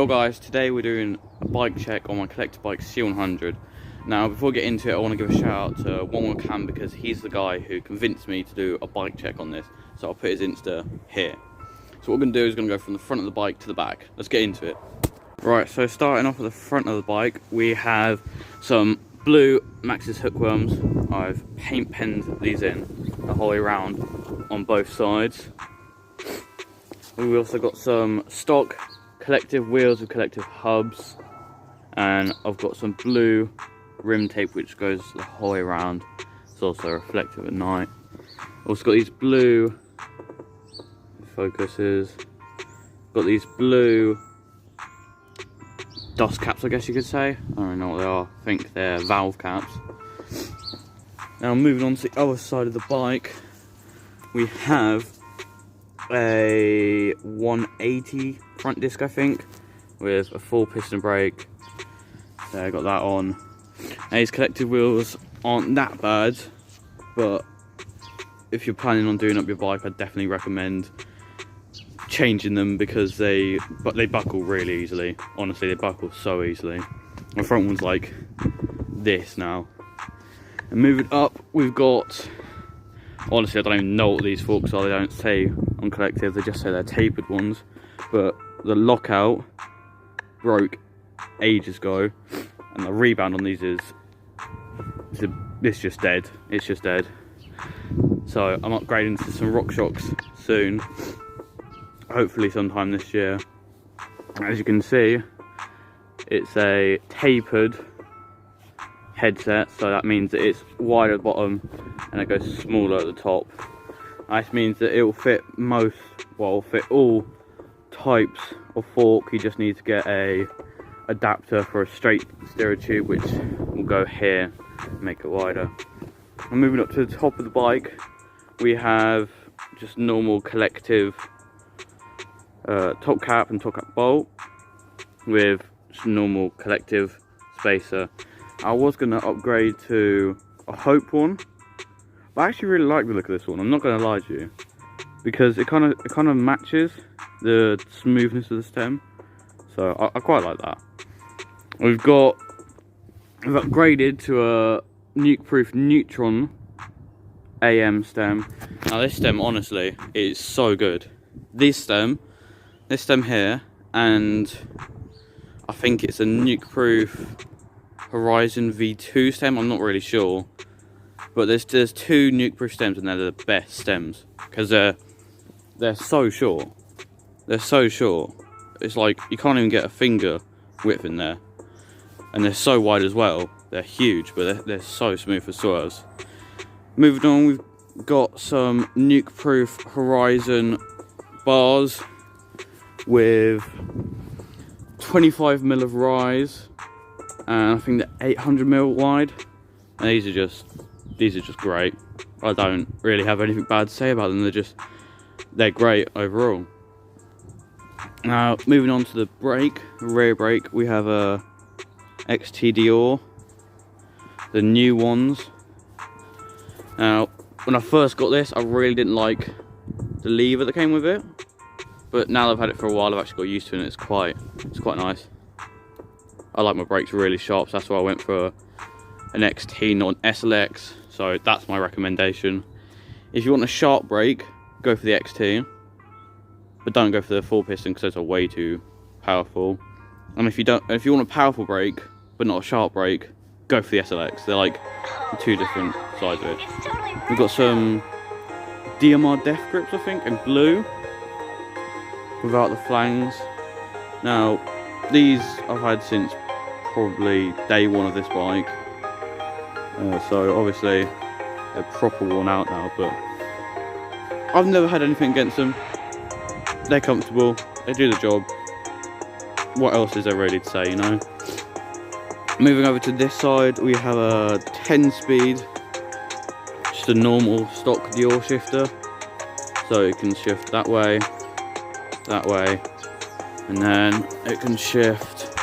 Hello guys, today we're doing a bike check on my collector bike C100. Now before we get into it, I want to give a shout out to One More Cam because he's the guy who convinced me to do a bike check on this. So I'll put his Insta here. So what we're going to do is going to go from the front of the bike to the back. Let's get into it. Right, so starting off at the front of the bike, we have some blue Maxxis hookworms. I've paint penned these in the whole way around on both sides. We've also got some stock collective wheels with collective hubs, and I've got some blue rim tape which goes the whole way around. It's also reflective at night. Also got these blue focuses, got these blue dust caps, I guess you could say. I don't know what they are, I think they're valve caps. Now moving on to the other side of the bike, we have a 180 front disc, I think, with a full piston brake. So I got that on. Now, these collective wheels aren't that bad, but if you're planning on doing up your bike, I definitely recommend changing them because they buckle really easily. Honestly, they buckle so easily. My front one's like this now. And moving up, we've got, honestly I don't even know what these forks are. They don't say on collective, they just say they're tapered ones, but the lockout broke ages ago and the rebound on these is it's just dead. It's just dead. So I'm upgrading to some RockShox soon, hopefully sometime this year. As you can see, it's a tapered headset, so that means that it's wider at the bottom and it goes smaller at the top. This means that it will fit fit all types of fork. You just need to get a adapter for a straight stereo tube which will go here and make it wider. And moving up to the top of the bike, we have just normal collective top cap and top cap bolt with just normal collective spacer. I was going to upgrade to a Hope one, but I actually really like the look of this one. I'm not going to lie to you, because it kind of matches the smoothness of the stem, so I quite like that. We've upgraded to a nuke-proof Neutron AM stem. Now this stem, honestly, is so good. This stem here, and I think it's a nuke-proof Horizon V2 stem. I'm not really sure, but there's two nuke-proof stems, and they're the best stems because they're so short. They're so short. It's like you can't even get a finger width in there, and they're so wide as well. They're huge, but they're so smooth for swerves. Moving on, we've got some nuke-proof Horizon bars with 25mm of rise, and I think they're 800mm wide. And these are just great. I don't really have anything bad to say about them. They're great overall. Now moving on to the rear brake, we have a XT Dior, the new ones. Now when I first got this, I really didn't like the lever that came with it, but now that I've had it for a while, I've actually got used to it, and it's quite nice. I like my brakes really sharp, so that's why I went for an XT, not an SLX, so that's my recommendation. If you want a sharp brake, go for the XT, but don't go for the full piston because those are way too powerful. And if you want a powerful brake but not a sharp brake, go for the SLX. They're like two different sides of it. We've got some DMR Death Grips, I think, in blue without the flanges. Now these I've had since probably day one of this bike, so obviously they're proper worn out now, but I've never had anything against them. They're comfortable, they do the job. What else is there really to say, you know? Moving over to this side, we have a 10-speed, just a normal stock Dior shifter, so it can shift that way, and then it can shift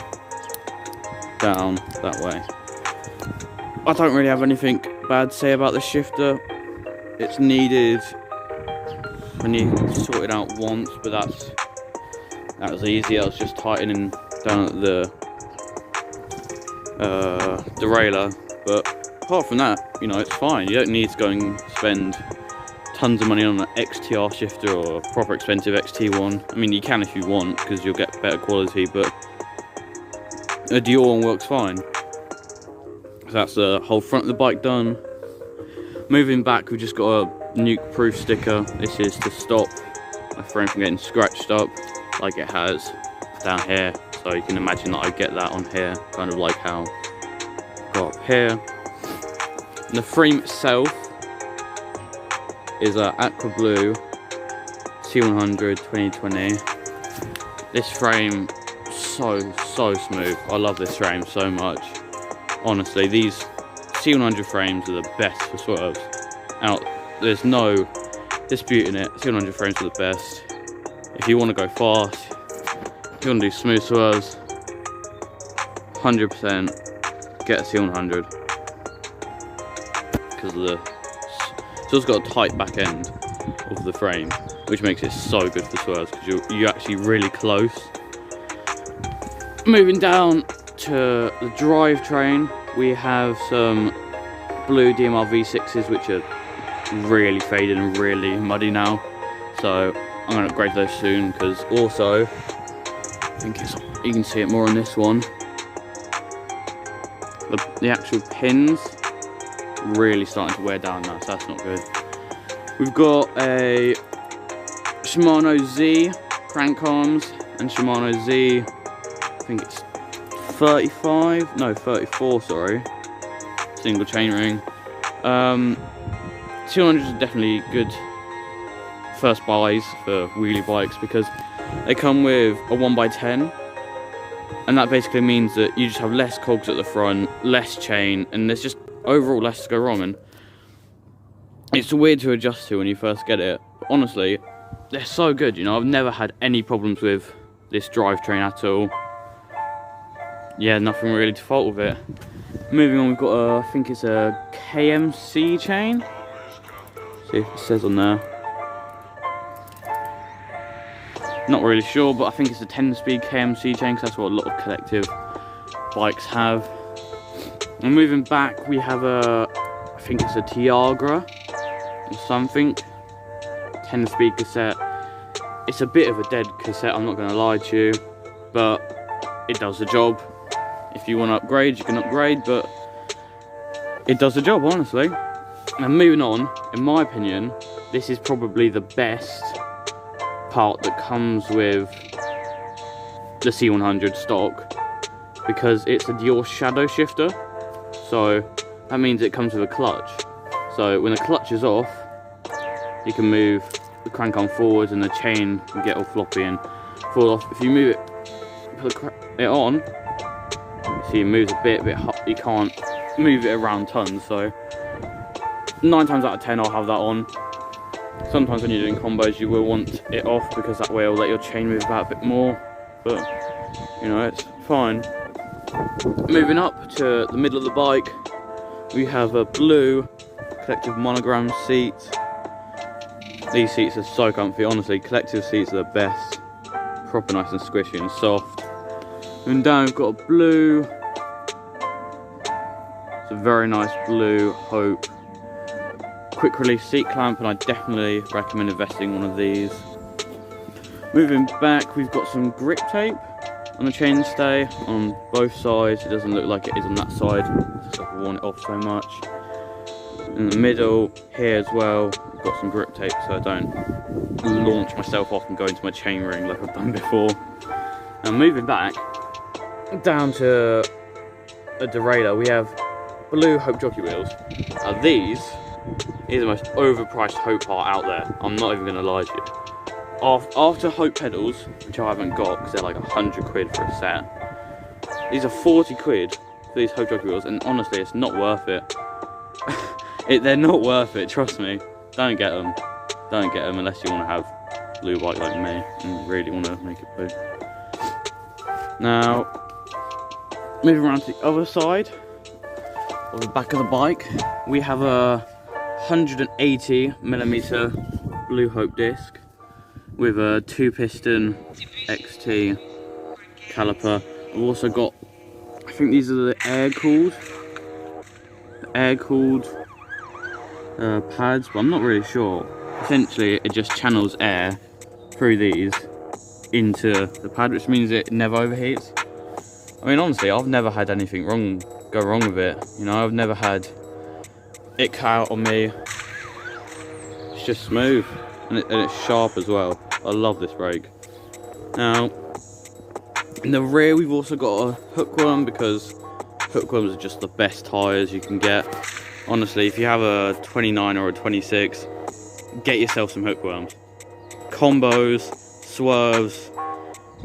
down that way. I don't really have anything bad to say about the shifter. It's needed when you sort it out once, but that was easy. I was just tightening down at the derailleur, but apart from that, you know, it's fine. You don't need to go and spend tons of money on an XTR shifter or a proper expensive XT1. I mean, you can if you want, because you'll get better quality, but a Dior one works fine. So that's the whole front of the bike done. Moving back, we've just got a nuke proof sticker. This is to stop my frame from getting scratched up like it has down here. So you can imagine that I get that on here, kind of like how I got up here. And the frame itself is a Aqua Blue C100 2020. This frame, so smooth. I love this frame so much. Honestly, these C100 frames are the best for swerves. There's no disputing it. C100 frames are the best. If you want to go fast, if you want to do smooth swerves, 100% get a C100 because of the. It's also got a tight back end of the frame, which makes it so good for swerves because you're actually really close. Moving down to the drivetrain, we have some blue DMR V6s which are really faded and really muddy now, so I'm going to upgrade those soon, because also I think you can see it more on this one, the actual pins really starting to wear down now, so that's not good. We've got a Shimano Z crank arms and Shimano Z, I think it's 34, sorry, single chainring. 200s are definitely good first buys for wheelie bikes because they come with a 1x10, and that basically means that you just have less cogs at the front, less chain, and there's just overall less to go wrong. And it's weird to adjust to when you first get it, but honestly they're so good. You know, I've never had any problems with this drivetrain at all. Yeah, nothing really to fault with it. Moving on, we've got a, I think it's a KMC chain. See if it says on there. Not really sure, but I think it's a 10-speed KMC chain because that's what a lot of collective bikes have. And moving back, we have a, I think it's a Tiagra or something, 10-speed cassette. It's a bit of a dead cassette, I'm not going to lie to you, but it does the job. If you want to upgrade, you can upgrade, but it does the job, honestly. And moving on, in my opinion, this is probably the best part that comes with the C100 stock, because it's a Dior shadow shifter. So that means it comes with a clutch. So when the clutch is off, you can move the crank arm forwards and the chain can get all floppy and fall off. If you move it, put it on, see it moves a bit you can't move it around tons. So 9 times out of 10 I'll have that on. Sometimes when you're doing combos you will want it off because that way it'll let your chain move about a bit more, but you know, it's fine. Moving up to the middle of the bike, we have a blue collective monogram seat. These seats are so comfy, honestly. Collective seats are the best, proper nice and squishy and soft. And down we've got a blue, it's a very nice blue Hope quick release seat clamp, and I definitely recommend investing in one of these. Moving back, we've got some grip tape on the chainstay on both sides. It doesn't look like it is on that side, just I've worn it off so much. In the middle here as well, I've got some grip tape so I don't launch myself off and go into my chain ring like I've done before. And moving back down to a derailleur, we have blue Hope jockey wheels. Now these are the most overpriced Hope part out there. I'm not even going to lie to you. After Hope pedals, which I haven't got because they're like 100 quid for a set, these are 40 quid for these Hope jockey wheels, and honestly it's not worth it. They're not worth it, trust me. Don't get them. Don't get them unless you want to have a blue bike like me and really want to make it blue. Now, moving around to the other side of the back of the bike, we have a 180mm Blue Hope disc with a 2-piston XT caliper. I've also got, I think these are the air-cooled pads, but I'm not really sure. Essentially, it just channels air through these into the pad, which means it never overheats. I mean, honestly, I've never had anything go wrong with it. You know, I've never had it cut out on me. It's just smooth, and it's sharp as well. I love this brake. Now, in the rear, we've also got a hookworm, because hookworms are just the best tyres you can get. Honestly, if you have a 29 or a 26, get yourself some hookworms. Combos, swerves,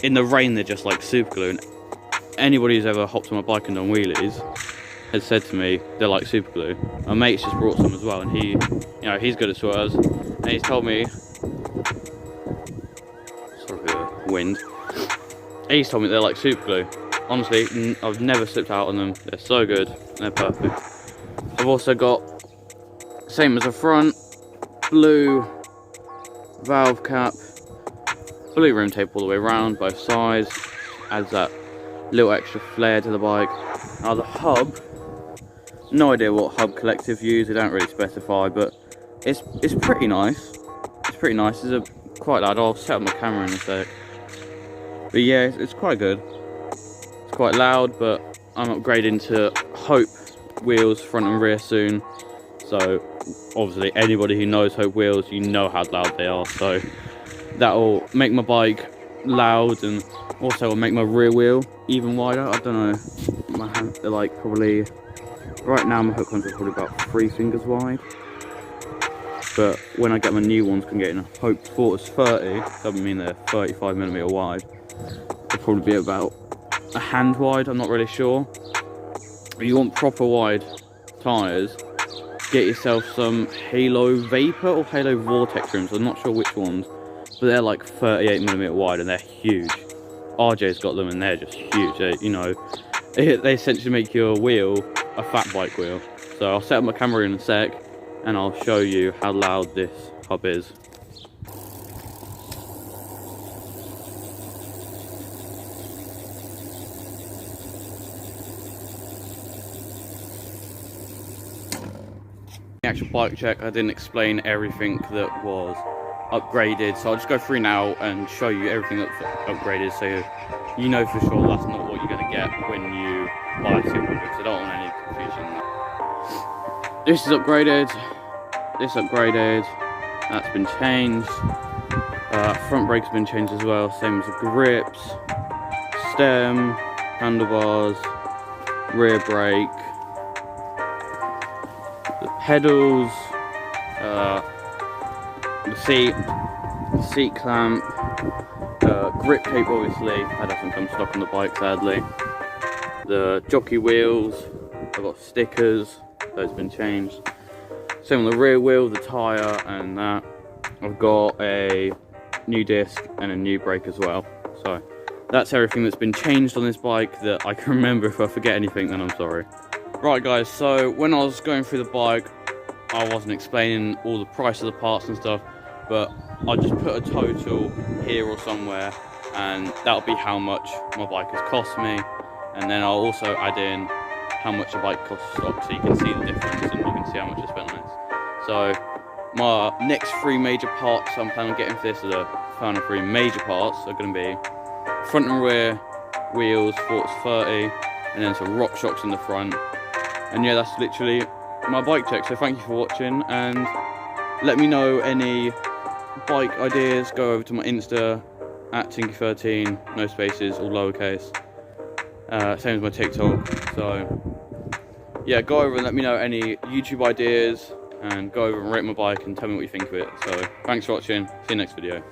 in the rain they're just like super glue. And anybody who's ever hopped on my bike and done wheelies has said to me they're like super glue. My mate's just brought some as well, and he's good at swerves, and he's told me, sorry for the wind, he's told me they're like super glue. Honestly, I've never slipped out on them. They're so good, they're perfect. I've also got, same as the front, blue valve cap, blue rim tape all the way around, both sides, adds that little extra flair to the bike. Now the hub, no idea what hub Collective use, they don't really specify, but it's pretty nice. It's pretty nice. It's quite loud. I'll set up my camera in a sec. But yeah, it's quite good. It's quite loud, but I'm upgrading to Hope wheels front and rear soon. So obviously anybody who knows Hope wheels, you know how loud they are. So that'll make my bike loud, and also will make my rear wheel even wider. I don't know, my hands are like probably, right now my hook ones are probably about 3 fingers wide. But when I get my new ones, can get in a Hope Fortis 30, doesn't mean they're 35mm wide. They'll probably be about a hand wide, I'm not really sure. If you want proper wide tyres, get yourself some Halo Vapor or Halo Vortex rims. I'm not sure which ones, but they're like 38mm wide and they're huge. RJ's got them and they're just huge. They essentially make your wheel a fat bike wheel. So I'll set up my camera in a sec and I'll show you how loud this hub is. The actual bike check, I didn't explain everything that was upgraded, so I'll just go through now and show you everything that's upgraded, so you know for sure that's not what you're going to get when you buy a 200, because I don't want any confusion. This is upgraded, this upgraded, that's been changed, front brake's been changed as well, same as the grips, stem, handlebars, rear brake, the pedals, the seat clamp, grip tape obviously, that doesn't come stock on the bike sadly. The jockey wheels, I've got stickers, those have been changed. Same on the rear wheel, the tyre and that. I've got a new disc and a new brake as well. So that's everything that's been changed on this bike that I can remember. If I forget anything, then I'm sorry. Right guys, so when I was going through the bike, I wasn't explaining all the price of the parts and stuff, but I just put a total here or somewhere, and that'll be how much my bike has cost me, and then I'll also add in how much a bike costs stock, so you can see the difference and you can see how much I spent on this. So my next 3 major parts I'm planning on getting for this, the final 3 major parts, are going to be front and rear wheels, Fortis 30, and then some rock shocks in the front. And yeah, that's literally my bike check. So thank you for watching, and let me know any bike ideas. Go over to my Insta at Tinky13, no spaces, all lowercase. Same as my TikTok. So yeah, go over and let me know any YouTube ideas, and go over and rate my bike and tell me what you think of it. So thanks for watching, see you next video.